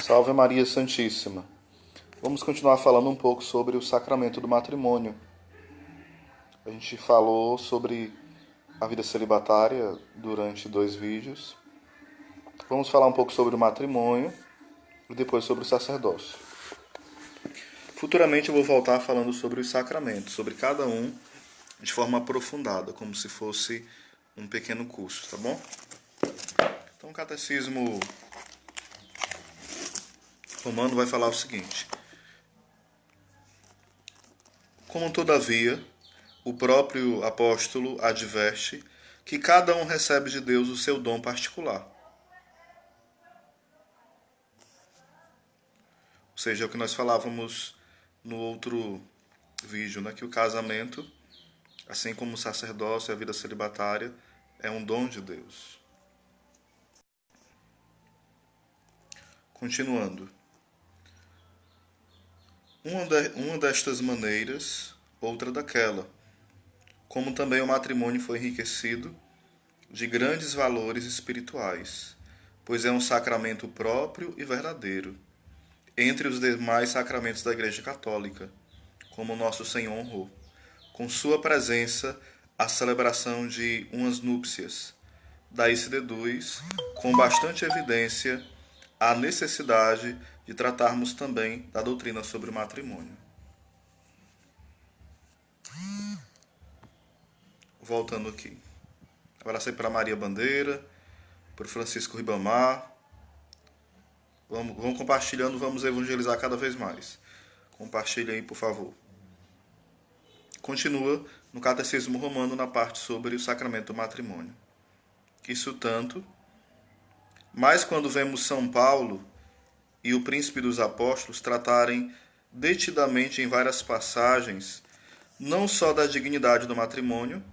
Salve Maria Santíssima. Vamos continuar falando um pouco sobre o sacramento do matrimônio. A gente falou sobre a vida celibatária durante 2 vídeos. Vamos falar um pouco sobre o matrimônio e depois sobre o sacerdócio. Futuramente eu vou voltar falando sobre os sacramentos, sobre cada um de forma aprofundada, como se fosse um pequeno curso, tá bom? Então o catecismo romano vai falar o seguinte: como todavia o próprio apóstolo adverte que cada um recebe de Deus o seu dom particular. Ou seja, é o que nós falávamos no outro vídeo, né? Que o casamento, assim como o sacerdócio e a vida celibatária, é um dom de Deus. Continuando. Uma destas maneiras, outra daquela. Como também o matrimônio foi enriquecido de grandes valores espirituais, pois é um sacramento próprio e verdadeiro, entre os demais sacramentos da Igreja Católica, como Nosso Senhor honrou, com sua presença, a celebração de umas núpcias. Daí se deduz, com bastante evidência, a necessidade de tratarmos também da doutrina sobre o matrimônio. Voltando aqui. Abraço aí para Maria Bandeira, para o Francisco Ribamar. Vamos compartilhando, vamos evangelizar cada vez mais. Compartilhe aí, por favor. Continua no Catecismo Romano na parte sobre o sacramento do matrimônio. Isso tanto, mas quando vemos São Paulo e o príncipe dos apóstolos tratarem detidamente em várias passagens, não só da dignidade do matrimônio,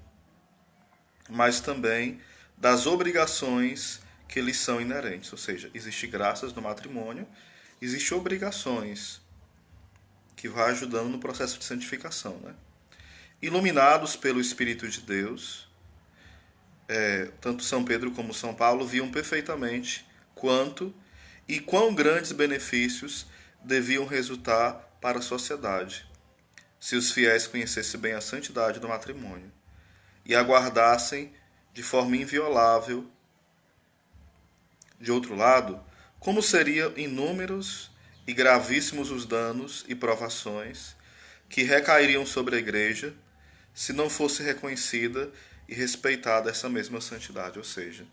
mas também das obrigações que lhes são inerentes. Ou seja, existe graças no matrimônio, existe obrigações que vai ajudando no processo de santificação, né? Iluminados pelo Espírito de Deus, tanto São Pedro como São Paulo viam perfeitamente quanto e quão grandes benefícios deviam resultar para a sociedade, se os fiéis conhecessem bem a santidade do matrimônio e aguardassem de forma inviolável. De outro lado, como seriam inúmeros e gravíssimos os danos e provações que recairiam sobre a Igreja se não fosse reconhecida e respeitada essa mesma santidade. Ou seja,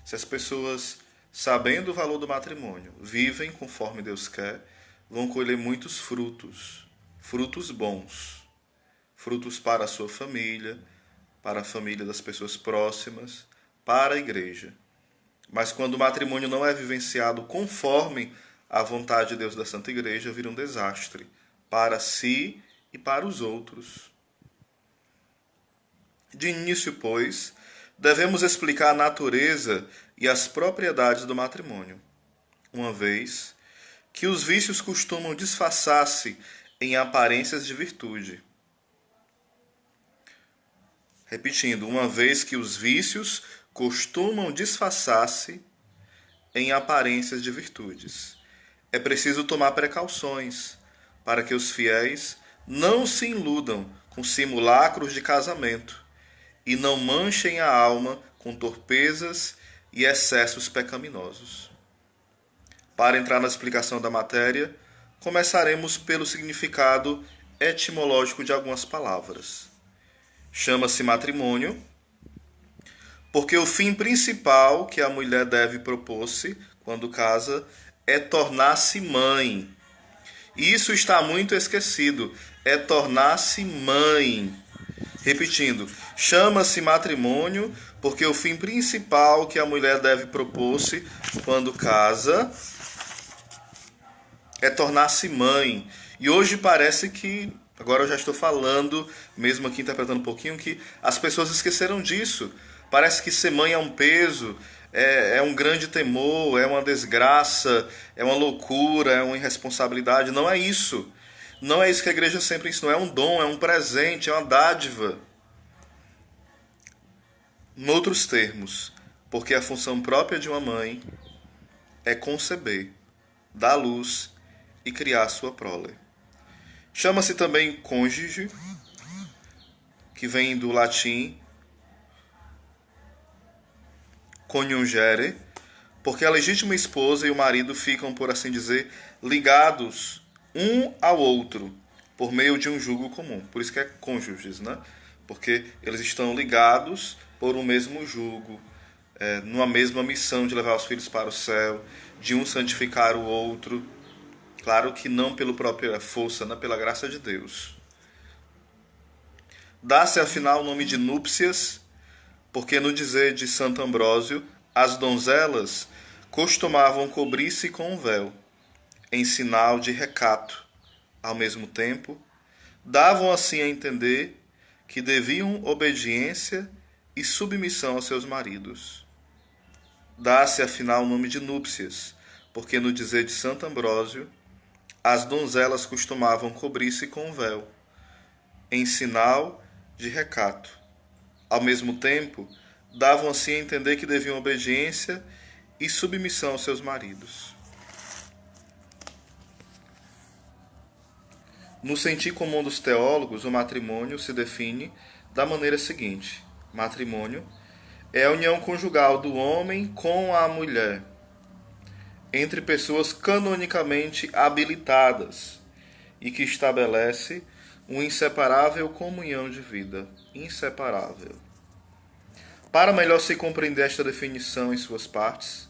se as pessoas, sabendo o valor do matrimônio, vivem conforme Deus quer, vão colher muitos frutos, frutos bons, frutos para a sua família, para a família das pessoas próximas, para a Igreja. Mas quando o matrimônio não é vivenciado conforme a vontade de Deus da Santa Igreja, vira um desastre para si e para os outros. De início, pois, devemos explicar a natureza e as propriedades do matrimônio, uma vez que os vícios costumam disfarçar-se em aparências de virtude. Repetindo, uma vez que os vícios costumam disfarçar-se em aparências de virtudes. É preciso tomar precauções para que os fiéis não se iludam com simulacros de casamento e não manchem a alma com torpezas e excessos pecaminosos. Para entrar na explicação da matéria, começaremos pelo significado etimológico de algumas palavras. Chama-se matrimônio porque o fim principal que a mulher deve propor-se quando casa é tornar-se mãe. E isso está muito esquecido. É tornar-se mãe. Repetindo, chama-se matrimônio porque o fim principal que a mulher deve propor-se quando casa é tornar-se mãe. E hoje parece que, agora eu já estou falando, mesmo aqui interpretando um pouquinho, que as pessoas esqueceram disso. Parece que ser mãe é um peso, é um grande temor, é uma desgraça, é uma loucura, é uma irresponsabilidade. Não é isso. Não é isso que a igreja sempre ensinou. É um dom, é um presente, é uma dádiva. Em outros termos, porque a função própria de uma mãe é conceber. dar luz e criar sua prole. Chama-se também cônjuge, que vem do latim coniungere, porque a legítima esposa e o marido ficam, por assim dizer, ligados um ao outro por meio de um jugo comum. Por isso que é cônjuges, né? Porque eles estão ligados por um mesmo jugo, numa mesma missão de levar os filhos para o céu, de um santificar o outro. Claro que não pela própria força, né? Pela graça de Deus. Dá-se afinal o nome de núpcias, porque no dizer de Santo Ambrósio, as donzelas costumavam cobrir-se com um véu, em sinal de recato. Ao mesmo tempo, davam assim a entender que deviam obediência e submissão aos seus maridos. Dá-se afinal o nome de núpcias, porque no dizer de Santo Ambrósio, as donzelas costumavam cobrir-se com um véu, em sinal de recato. Ao mesmo tempo, davam assim a entender que deviam obediência e submissão aos seus maridos. No sentir comum dos teólogos, o matrimônio se define da maneira seguinte: matrimônio é a união conjugal do homem com a mulher, entre pessoas canonicamente habilitadas e que estabelece uma inseparável comunhão de vida. Inseparável. Para melhor se compreender esta definição em suas partes,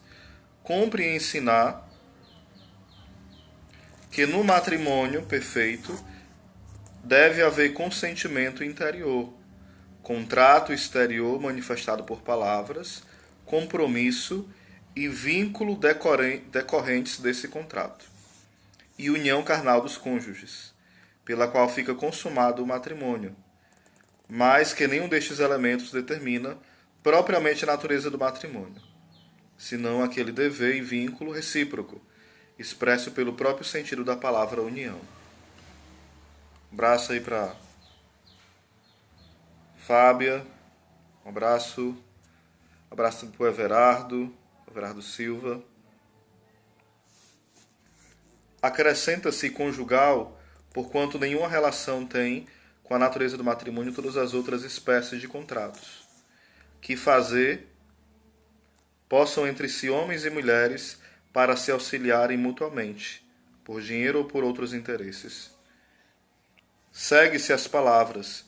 cumpre ensinar que no matrimônio perfeito deve haver consentimento interior, contrato exterior manifestado por palavras, compromisso e vínculo decorrentes desse contrato, e união carnal dos cônjuges, pela qual fica consumado o matrimônio, mas que nenhum destes elementos determina propriamente a natureza do matrimônio, senão aquele dever e vínculo recíproco, expresso pelo próprio sentido da palavra união. Um abraço aí para Fábia, um abraço para o Everardo Silva. Acrescenta-se conjugal, porquanto nenhuma relação tem com a natureza do matrimônio todas as outras espécies de contratos, que fazer possam entre si homens e mulheres para se auxiliarem mutuamente, por dinheiro ou por outros interesses. Segue-se as palavras,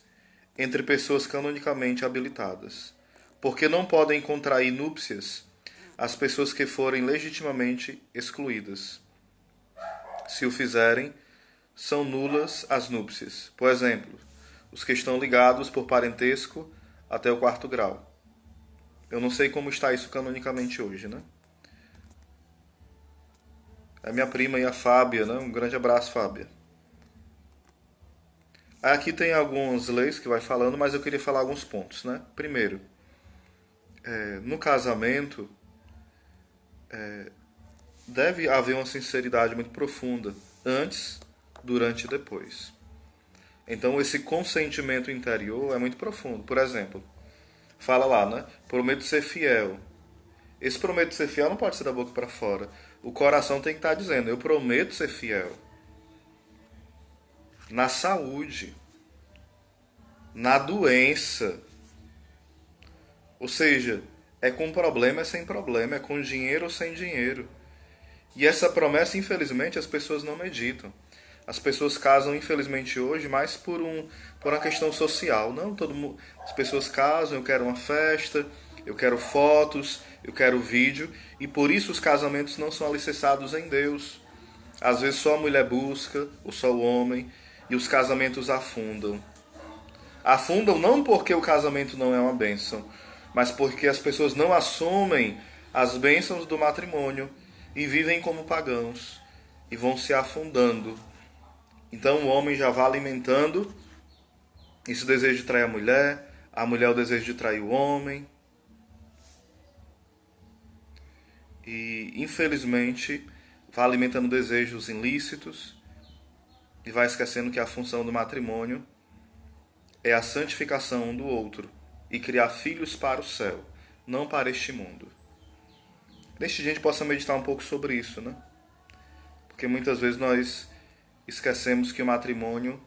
entre pessoas canonicamente habilitadas, porque não podem contrair núpcias as pessoas que forem legitimamente excluídas. Se o fizerem, são nulas as núpcias. Por exemplo, os que estão ligados por parentesco até o 4º grau. Eu não sei como está isso canonicamente hoje, né? É minha prima e a Fábia, né? Um grande abraço, Fábia. Aqui tem algumas leis que vai falando, mas eu queria falar alguns pontos, né? Primeiro, no casamento, deve haver uma sinceridade muito profunda, antes, durante e depois. Então, esse consentimento interior é muito profundo. Por exemplo, fala lá, né? Prometo ser fiel. Esse prometo ser fiel não pode ser da boca para fora. O coração tem que estar dizendo, eu prometo ser fiel. Na saúde, na doença. Ou seja, é com problema, é sem problema, é com dinheiro ou sem dinheiro. E essa promessa, infelizmente, as pessoas não meditam. As pessoas casam, infelizmente, hoje mais por uma questão social. Não, as pessoas casam, eu quero uma festa, eu quero fotos, eu quero vídeo, e por isso os casamentos não são alicerçados em Deus. Às vezes só a mulher busca, ou só o homem, e os casamentos afundam. Afundam não porque o casamento não é uma bênção, mas porque as pessoas não assumem as bênçãos do matrimônio e vivem como pagãos e vão se afundando. Então o homem já vai alimentando esse desejo de trair a mulher o desejo de trair o homem. E infelizmente vai alimentando desejos ilícitos e vai esquecendo que a função do matrimônio é a santificação um do outro e criar filhos para o céu, não para este mundo. Neste dia a gente possa meditar um pouco sobre isso, né? Porque muitas vezes nós esquecemos que o matrimônio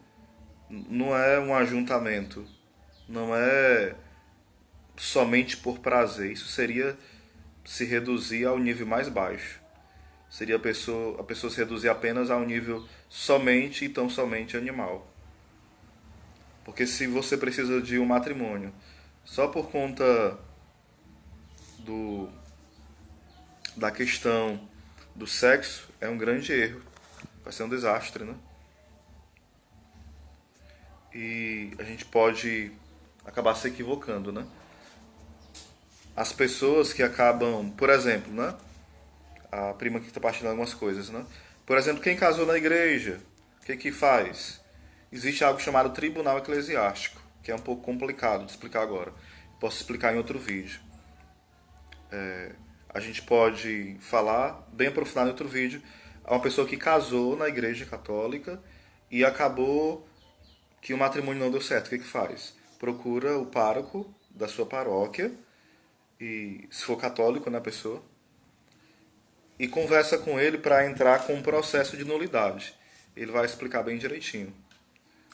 não é um ajuntamento, não é somente por prazer. Isso seria se reduzir ao nível mais baixo. Seria a pessoa se reduzir apenas ao nível somente e tão somente animal. Porque se você precisa de um matrimônio só por conta do, da questão do sexo, é um grande erro. Vai ser um desastre, né? E a gente pode acabar se equivocando, né? As pessoas que acabam, por exemplo, né? A prima que está partilhando algumas coisas, né? Por exemplo, quem casou na igreja, o que que faz? Existe algo chamado tribunal eclesiástico, que é um pouco complicado de explicar agora. Posso explicar em outro vídeo. A gente pode falar, bem aprofundado em outro vídeo, a uma pessoa que casou na igreja católica e acabou que o matrimônio não deu certo. O que que faz? Procura o pároco da sua paróquia, e se for católico, né, a pessoa, e conversa com ele para entrar com um processo de nulidade. Ele vai explicar bem direitinho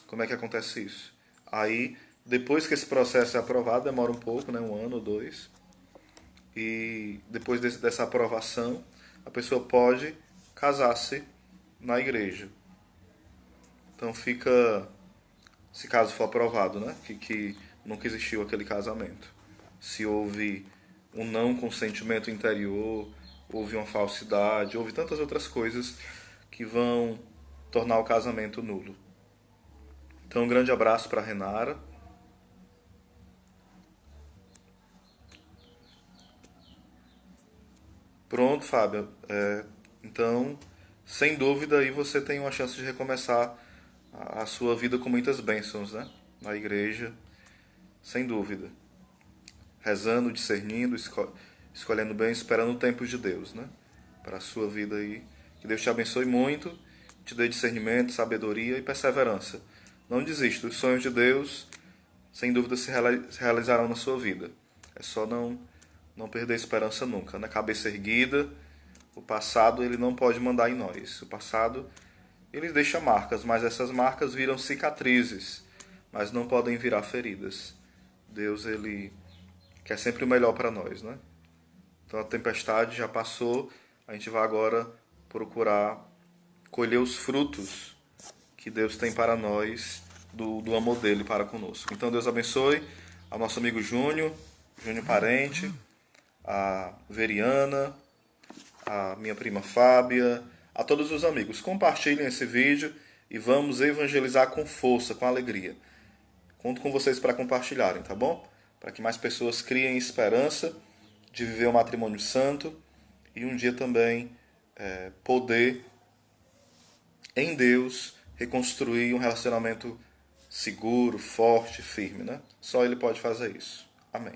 como é que acontece isso. Aí, depois que esse processo é aprovado, demora um pouco, né, um ano ou dois, e depois dessa aprovação, a pessoa pode casar-se na igreja. Então fica, se caso for aprovado, né, que nunca existiu aquele casamento. Se houve um não consentimento interior, houve uma falsidade, houve tantas outras coisas que vão tornar o casamento nulo. Então um grande abraço para Renara. Pronto, Fábio. Então, sem dúvida, aí você tem uma chance de recomeçar a sua vida com muitas bênçãos, né? Na igreja, sem dúvida. Rezando, discernindo, escolhendo bem, esperando o tempo de Deus, né? Para a sua vida aí. Que Deus te abençoe muito, te dê discernimento, sabedoria e perseverança. Não desista, os sonhos de Deus, sem dúvida, se realizarão na sua vida. É só não perder a esperança nunca, né? Cabeça erguida. O passado, ele não pode mandar em nós. O passado, ele deixa marcas, mas essas marcas viram cicatrizes, mas não podem virar feridas. Deus, ele quer sempre o melhor para nós, né? Então a tempestade já passou, a gente vai agora procurar colher os frutos que Deus tem para nós, do amor dele para conosco. Então Deus abençoe ao nosso amigo Júnior Parente, a Veriana, a minha prima Fábia, a todos os amigos. Compartilhem esse vídeo e vamos evangelizar com força, com alegria. Conto com vocês para compartilharem, tá bom? Para que mais pessoas criem esperança de viver um matrimônio santo e um dia também poder, em Deus, reconstruir um relacionamento seguro, forte, firme, né? Só Ele pode fazer isso. Amém.